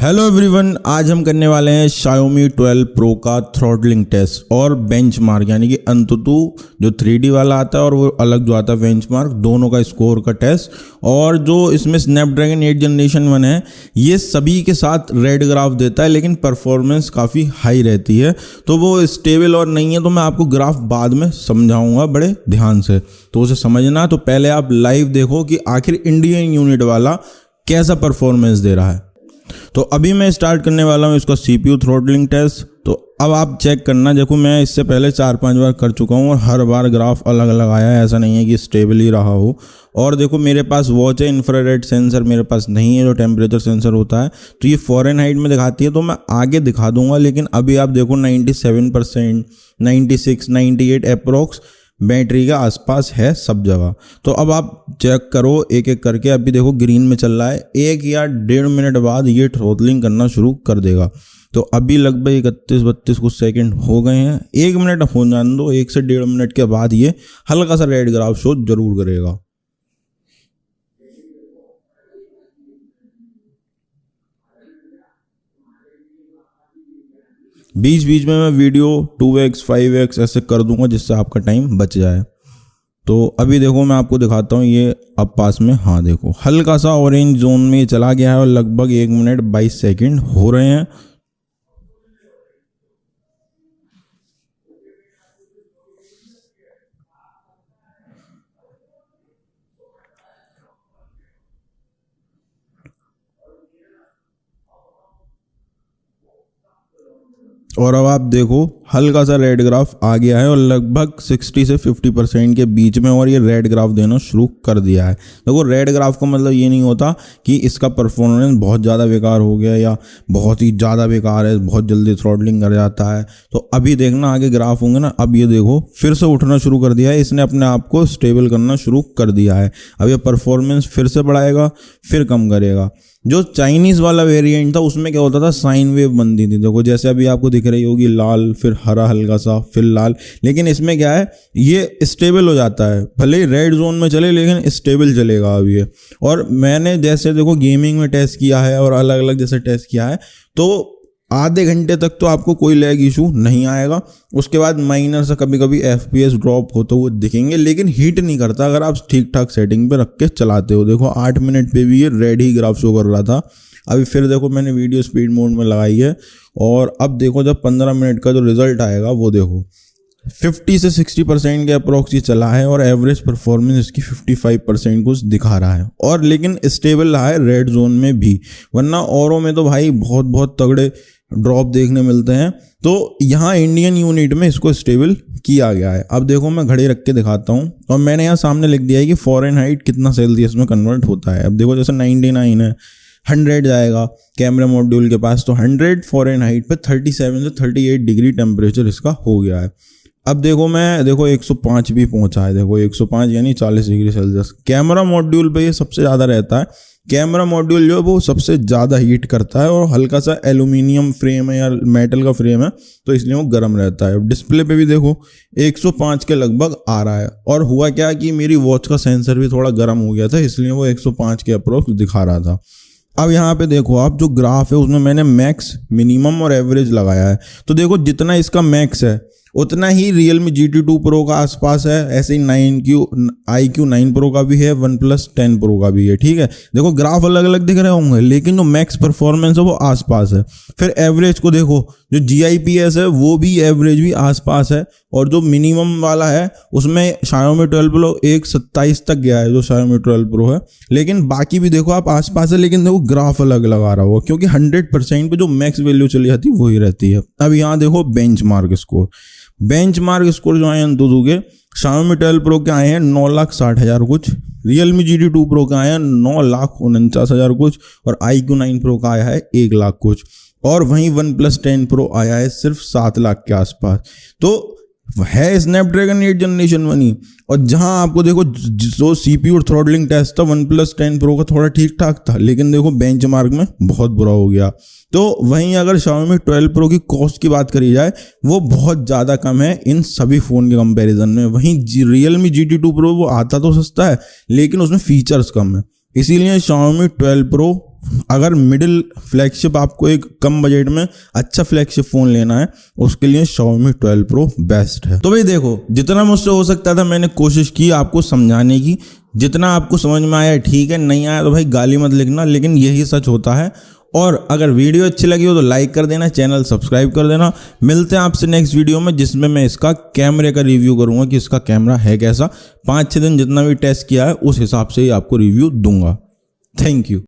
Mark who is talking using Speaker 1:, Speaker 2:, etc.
Speaker 1: Hello everyone, आज हम करने वाले हैं Xiaomi 12 Pro का थ्रॉटलिंग टेस्ट और बेंचमार्क, यानी कि अंतुतु जो 3D वाला आता है और वो अलग जो आता है बेंचमार्क, दोनों का स्कोर का टेस्ट। और जो इसमें स्नैपड्रैगन 8 जनरेशन 1 है, ये सभी के साथ रेड ग्राफ देता है, लेकिन परफॉर्मेंस काफ़ी हाई रहती है, तो वो स्टेबल और नहीं है। तो मैं आपको ग्राफ बाद में समझाऊंगा बड़े ध्यान से, तो उसे समझना। तो पहले आप लाइव देखो कि आखिर इंडियन यूनिट वाला कैसा परफॉर्मेंस दे रहा है। तो अभी मैं स्टार्ट करने वाला हूँ इसका CPU थ्रॉटलिंग टेस्ट। तो अब आप चेक करना, देखो मैं इससे पहले 4-5 बार कर चुका हूँ और हर बार ग्राफ अलग अलग आया है, ऐसा नहीं है कि स्टेबल ही रहा हो। और देखो मेरे पास वॉच है, इंफ्रारेड सेंसर मेरे पास नहीं है जो टेम्परेचर सेंसर होता है, तो ये फ़ारेनहाइट में दिखाती है, तो मैं आगे दिखा दूंगा। लेकिन अभी आप देखो 97%, 96, 98 अप्रोक्स बैटरी के आसपास है सब जगह। तो अब आप चेक करो एक एक करके। अभी देखो ग्रीन में चल रहा है, 1 या 1.5 मिनट बाद ये थ्रॉटलिंग करना शुरू कर देगा। तो अभी लगभग 31-32 कुछ सेकंड हो गए हैं, 1 मिनट हो जाने दो। 1 से 1.5 मिनट के बाद ये हल्का सा रेड ग्राफ शो जरूर करेगा। बीच बीच में मैं वीडियो 2x 5x ऐसे कर दूंगा जिससे आपका टाइम बच जाए। तो अभी देखो मैं आपको दिखाता हूँ, ये अब पास में, हाँ देखो हल्का सा ऑरेंज जोन में चला गया है और लगभग 1 मिनट 22 सेकंड हो रहे हैं। और अब आप देखो हल्का सा रेड ग्राफ आ गया है और लगभग 60 से 50% के बीच में, और ये रेड ग्राफ देना शुरू कर दिया है। देखो रेड ग्राफ का मतलब ये नहीं होता कि इसका परफॉर्मेंस बहुत ज़्यादा बेकार हो गया या बहुत ही ज़्यादा बेकार है, बहुत जल्दी थ्रॉटलिंग कर जाता है। तो अभी देखना आगे ग्राफ होंगे ना, अब ये देखो फिर से उठना शुरू कर दिया है, इसने अपने आप को स्टेबल करना शुरू कर दिया है। अब ये परफॉर्मेंस फिर से बढ़ाएगा, फिर कम करेगा। जो चाइनीज़ वाला वेरिएंट था उसमें क्या होता था, साइन वेव बनती थी। देखो जैसे अभी आपको दिख रही होगी, लाल फिर हरा हल्का सा फिर लाल, लेकिन इसमें क्या है, ये स्टेबल हो जाता है। भले ही रेड जोन में चले लेकिन स्टेबल चलेगा अब ये। और मैंने जैसे देखो गेमिंग में टेस्ट किया है और अलग अलग जैसे टेस्ट किया है, तो आधे घंटे तक तो आपको कोई लैग इशू नहीं आएगा। उसके बाद माइनर से कभी कभी FPS ड्रॉप होते हुए दिखेंगे, लेकिन हीट नहीं करता अगर आप ठीक ठाक सेटिंग पे रख के चलाते हो। देखो 8 मिनट पे भी ये रेड ही ग्राफ शो कर रहा था। अभी फिर देखो मैंने वीडियो स्पीड मोड में लगाई है, और अब देखो जब 15 मिनट का जो रिजल्ट आएगा वो देखो 50 से 60% के अप्रोक्स ये चला है, और एवरेज परफॉर्मेंस इसकी 55% कुछ दिखा रहा है। और लेकिन स्टेबल रहा है रेड जोन में भी, वरना औरों में तो भाई बहुत बहुत तगड़े ड्रॉप देखने मिलते हैं। तो यहाँ इंडियन यूनिट में इसको स्टेबल किया गया है। अब देखो मैं घड़ी रख के दिखाता हूँ, और मैंने यहाँ सामने लिख दिया है कि फ़ारेनहाइट कितना सेल्सियस में कन्वर्ट होता है। अब देखो जैसे 99 है, 100 जाएगा कैमरा मॉड्यूल के पास, तो 100 फ़ारेनहाइट पे 37 से 38 डिग्री टेम्परेचर इसका हो गया है। अब देखो मैं 105 भी पहुंचा है, देखो 105 यानी 40 डिग्री सेल्सियस। कैमरा मॉड्यूल पे ये सबसे ज़्यादा रहता है। कैमरा मॉड्यूल जो है वो सबसे ज़्यादा हीट करता है, और हल्का सा एल्यूमिनियम फ्रेम है या मेटल का फ्रेम है, तो इसलिए वो गर्म रहता है। डिस्प्ले पे भी देखो 105 के लगभग आ रहा है। और हुआ क्या कि मेरी वॉच का सेंसर भी थोड़ा गर्म हो गया था, इसलिए वो 105 के अप्रोक्स दिखा रहा था। अब यहाँ पे देखो आप जो ग्राफ है उसमें मैंने मैक्स, मिनिमम और एवरेज लगाया है। तो देखो जितना इसका मैक्स है उतना ही Realme GT2 Pro का आसपास है, ऐसे ही iQOO 9 Pro का भी है, OnePlus 10 Pro का भी है। ठीक है, देखो ग्राफ अलग अलग दिख रहे होंगे, लेकिन जो मैक्स परफॉर्मेंस है वो आसपास है। फिर एवरेज को देखो, जो GIPS है वो भी एवरेज भी आसपास है, और जो मिनिमम वाला है उसमें Xiaomi 12 Pro 127 तक गया है जो Xiaomi 12 Pro है, लेकिन बाकी भी देखो आप आसपास है। लेकिन देखो ग्राफ अलग लगा रहा होगा, क्योंकि 100% पे जो मैक्स वैल्यू चली जाती है वही रहती है। अब यहाँ देखो बेंचमार्क स्कोर, बेंचमार्क स्कोर जो आए हैं अंतुतु के, Xiaomi 12 Pro के आए हैं 9,60,000 कुछ, Realme GT2 Pro का आया है 9,49,000 कुछ, और iQOO 9 Pro का आया है 1 लाख कुछ, और वहीं OnePlus 10 Pro आया है सिर्फ 7 लाख के आसपास। तो है स्नैपड्रैगन 8 जनरेशन 1। और जहां आपको देखो जो CPU और थ्रॉटलिंग टेस्ट था OnePlus 10 Pro का थोड़ा ठीक ठाक था, लेकिन देखो बेंचमार्क में बहुत बुरा हो गया। तो वहीं अगर Xiaomi 12 Pro की कॉस्ट की बात करी जाए, वो बहुत ज़्यादा कम है इन सभी फ़ोन के कंपैरिजन में। वहीं Realme GT2 Pro वो आता तो सस्ता है, लेकिन उसमें फीचर्स कम है। इसीलिए Xiaomi 12 Pro अगर मिडिल फ्लैगशिप आपको एक कम बजट में अच्छा फ्लैगशिप फ़ोन लेना है उसके लिए Xiaomi 12 Pro बेस्ट है। तो भाई देखो, जितना मुझसे हो सकता था मैंने कोशिश की आपको समझाने की, जितना आपको समझ में आया ठीक है, नहीं आया तो भाई गाली मत लिखना, लेकिन यही सच होता है। और अगर वीडियो अच्छी लगी हो तो लाइक कर देना, चैनल सब्सक्राइब कर देना। मिलते हैं आपसे नेक्स्ट वीडियो में जिसमें मैं इसका कैमरे का रिव्यू करूंगा कि इसका कैमरा है कैसा। 5-6 दिन जितना भी टेस्ट किया है उस हिसाब से ही आपको रिव्यू दूंगा। Thank you.